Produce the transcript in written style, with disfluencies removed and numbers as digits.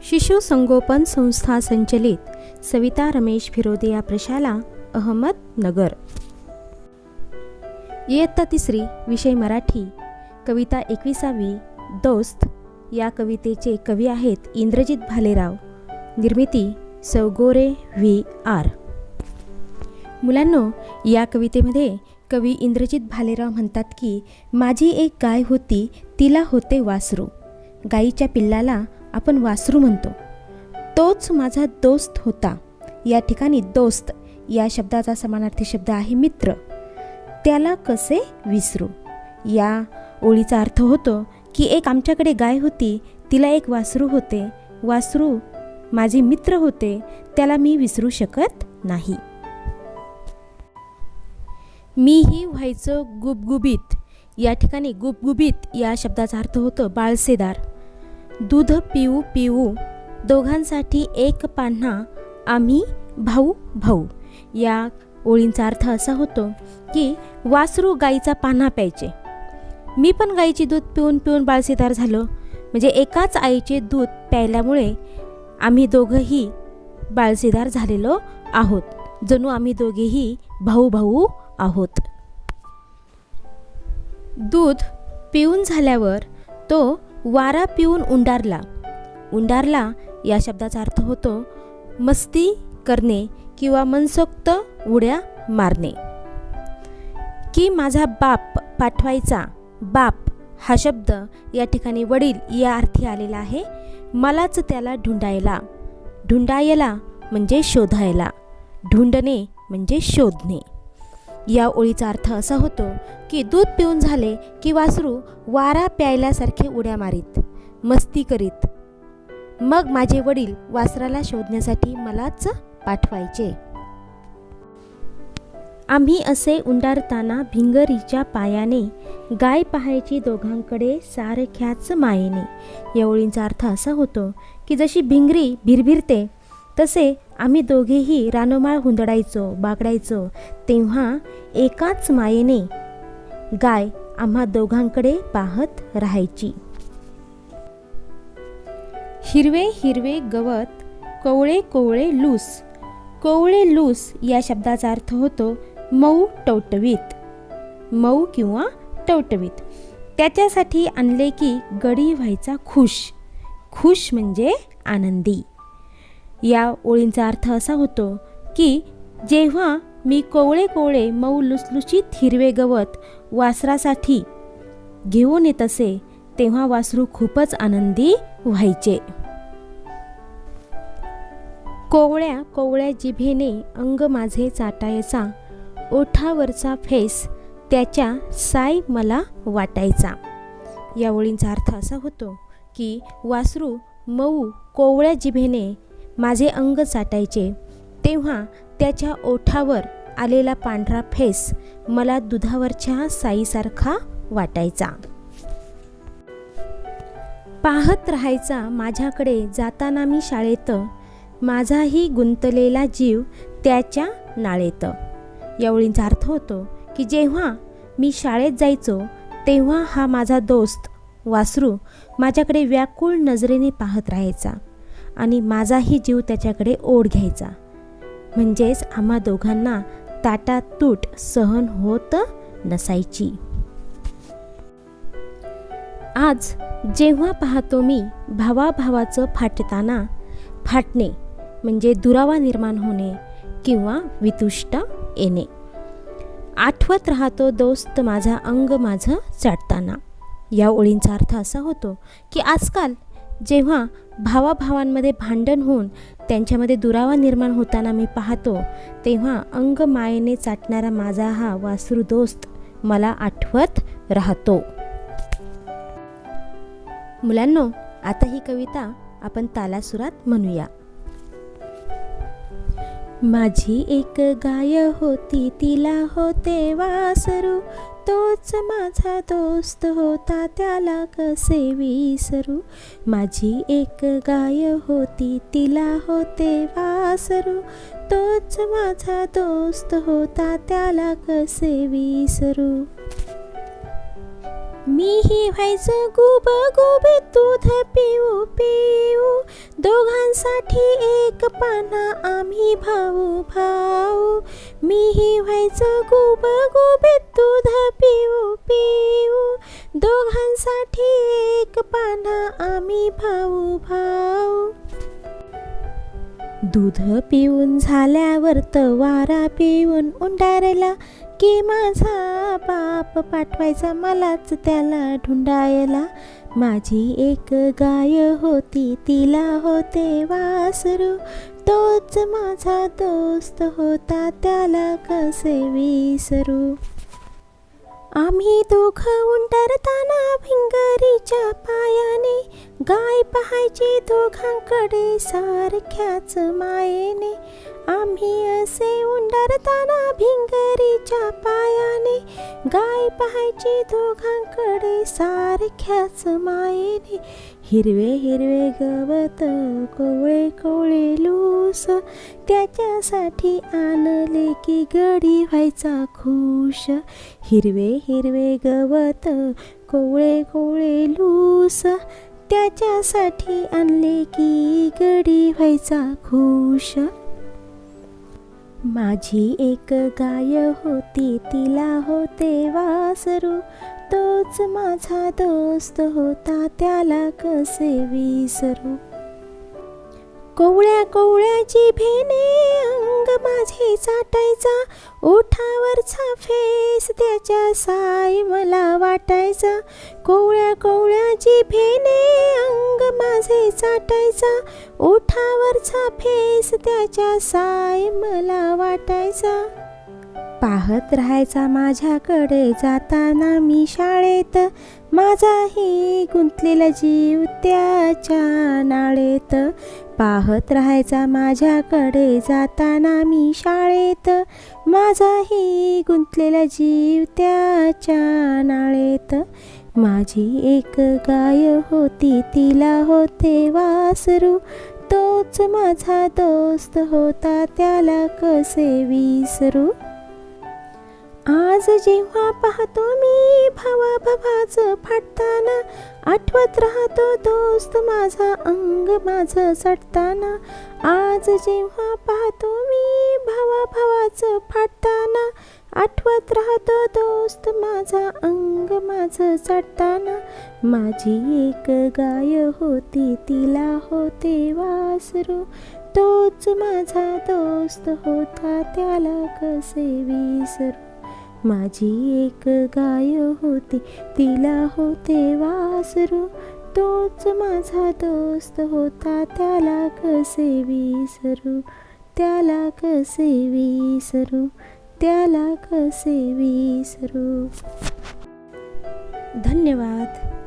शिशु संगोपन संस्था संचलित सविता रमेश फिरोदिया प्रशाला अहमदनगर। इयत्ता 3 विषय मराठी। कविता 21वी दोस्त। या कवितेचे कवी आहेत इंद्रजित भालेराव। निर्मिती सौगोरे VR। मुलांनो, या कवितेमध्ये कवी इंद्रजित भालेराव म्हणतात की माझी एक गाय होती, तिला होते वासरू। गाईच्या पिल्लाला आपण वासरू म्हणतो। तोच माझा दोस्त होता। या ठिकाणी दोस्त या शब्दाचा समानार्थी शब्द आहे मित्र। त्याला कसे विसरू। या ओळीचा अर्थ होतो की एक आमच्याकडे गाय होती, तिला एक वासरू होते। वासरू माझे मित्र होते, त्याला मी विसरू शकत नाही। मीही व्हायचो गुबगुबीत। या ठिकाणी गुबगुबीत या शब्दाचा अर्थ होतो बाळसेदार। दूध पिऊ पिऊ दोघांसाठी एक पान्हा, आम्ही भाऊ भाऊ। या ओळींचा अर्थ असा होतो की वासरू गाईचा पान्हा प्यायचे। मी पण गाईचे दूध पिऊन पिऊन बाळसेदार झालो। म्हणजे एकाच आईचे दूध प्यायल्यामुळे आम्ही दोघंही बाळसेदार झालेलो आहोत। जणू आम्ही दोघेही भाऊ भाऊ आहोत। दूध पिऊन झाल्यावर तो वारा पिऊन उंडारला। उंडारला या शब्दाचा अर्थ होतो मस्ती करणे किंवा मनसोक्त उड्या मारणे। की माझा बाप पाठवायचा। बाप हा शब्द या ठिकाणी वडील या अर्थी आलेला आहे। मलाच त्याला ढुंढायला। ढुंढायला म्हणजे शोधायला। ढुंढणे म्हणजे शोधणे। या ओळीचा अर्थ असा होतो की दूध पिऊन झाले की वासरू वारा प्यायल्यासारखे उड्या मारीत, मस्ती करीत। मग माझे वडील वासराला शोधण्यासाठी मलाच पाठवायचे। आम्ही असे उंडारताना भिंगरीच्या पायाने, गाय पाहायची दोघांकडे सारख्याच मायेने। या ओळींचा अर्थ असा होतो की जशी भिंगरी भिरभिरते तसे आम्ही दोघेही रानोमाळ हुंदडायचो, बागडायचो। तेव्हा एकाच मायेने गाय आम्हा दोघांकडे पाहत राहायची। हिरवे हिरवे गवत, कोवळे कोवळे लूस। कोवळे लूस या शब्दाचा अर्थ होतो मऊ टवटवीत। मऊ किंवा टवटवीत। त्याच्यासाठी आणले की गडी व्हायचा खुश। खुश म्हणजे आनंदी। या ओळींचा अर्थ असा होतो की जेव्हा मी कोवळे कोवळे मऊ लुसलुशीत हिरवे गवत वासरासाठी घेऊन येत असे, तेव्हा वासरू खूपच आनंदी व्हायचे। कोवळ्या कोवळ्या जिभेने अंग माझे चाटायचा, ओठावरचा फेस त्याच्या साय मला वाटायचा। या ओळींचा अर्थ असा होतो की वासरू मऊ कोवळ्या जिभेने माझे अंग चाटायचे, तेव्हा त्याच्या ओठावर आलेला पांढरा फेस मला दुधावरच्या साईसारखा वाटायचा। पाहत राहायचा माझ्याकडे जाताना मी शाळेत, माझाही गुंतलेला जीव त्याच्या नाळेत। या ओळींचा अर्थ होतो की जेव्हा मी शाळेत जायचो तेव्हा हा माझा दोस्त वासरू माझ्याकडे व्याकुळ नजरेने पाहत राहायचा आणि माझाही जीव त्याच्याकडे ओढ घ्यायचा। म्हणजेच आम्हा दोघांना ताटातूट सहन होत नसायची। आज जेव्हा पाहतो मी भावाभावाचं फाटताना, फाटणे म्हणजे दुरावा निर्माण होणे किंवा वितुष्ट येणे। आठवत राहतो दोस्त माझा अंग माझं चाटताना। या ओळींचा अर्थ असा होतो की आजकाल जेव्हा भावाभावांमध्ये भांडण होऊन त्यांच्यामध्ये दुरावा निर्माण होताना मी पाहतो, तेव्हा अंग मायेने चाटणारा माझा हा वासरू दोस्त मला आठवत राहतो। मुलांनो, आता ही कविता आपण तालासुरात म्हणूया। माझी एक गाय होती, तिला होते वासरू। तोच माझा दोस्त होता, त्याला कसे विसरू। माझी एक गाय होती, तिला होते वासरू। तोच माझा दोस्त होता, त्याला कसे विसरू। मीही व्हायचो गुबगुबीत, दूध पिऊ पिऊ दोघांसाठी एक पान्हा आम्ही भाऊ भाऊ. मीही व्हायचं गुब गुबीत दूध पिऊ पिऊ. दोघांसाठी एक पान्हा आम्ही भाऊ भाऊ. दूध पिऊन झाल्यावर वारा पिऊन उंडारला की माझा बाप पाठवायचा मलाच त्याला ढुंडायला. माझी एक गाय होती तिला होते वासरू. तोच माझा दोस्त होता त्याला कसे विसरू. आम्ही दोघं उंडारताना भिंगरीच्या पायाने. गाय पाहायची दोघांकडे सारख्याच मायेने. आम्ही असे उंडारताना भिंगरीच्या पायाने. गाय पाहायची दोघांकडे सारख्याच मायेने. हिरवे हिरवे गवत कोवळे कोवळे लूस. त्याच्यासाठी आणले की गडी व्हायचा खुश. हिरवे हिरवे गवत कोवळे कोवळे लूस. त्याच्यासाठी आणले की गडी व्हायचा खुश. माझी एक गाय होती तिला होते वासरू. तोच माझा दोस्त होता त्याला कसे विसरू. कोवळ्या कोवळ्या जिभेने अंग माझे चाटायचा. ओठावरचा फेस त्याच्या साय मला वाटायचा. कोवळ्या कोवळ्या जिभेने अंग माझे चाटायचा. ओठावरचा फेस त्याच्या साय मला वाटायचा. पाहत राहायचा माझ्याकडे जाताना मी शाळेत. माझाही गुंतलेला जीव त्याच्या नाळेत. पाहत राहायचा माझ्याकडे जाताना मी शाळेत. माझाही गुंतलेला जीव त्याच्या नाळेत. माझी एक गाय होती तिला होते वासरू. तोच माझा दोस्त होता त्याला कसे विसरू. आज जेव्हा पाहतो मी भावा भावाचं फाटताना. आठवत राहतो दोस्त माझा अंग माझं चटताना. आज जेव्हा पाहतो मी भावा भावाचं फाटताना. आठवत राहतो दोस्त माझा अंग माझं चटताना. माझी एक गाय होती तिला होते वासरू. तोच माझा दोस्त होता त्याला कसे विसरू. माझी एक गाय होती तिला होते वासरू. तोच माझा दोस्त होता त्याला कसे विसरू. त्याला कसे विसरू. त्याला कसे विसरू. धन्यवाद.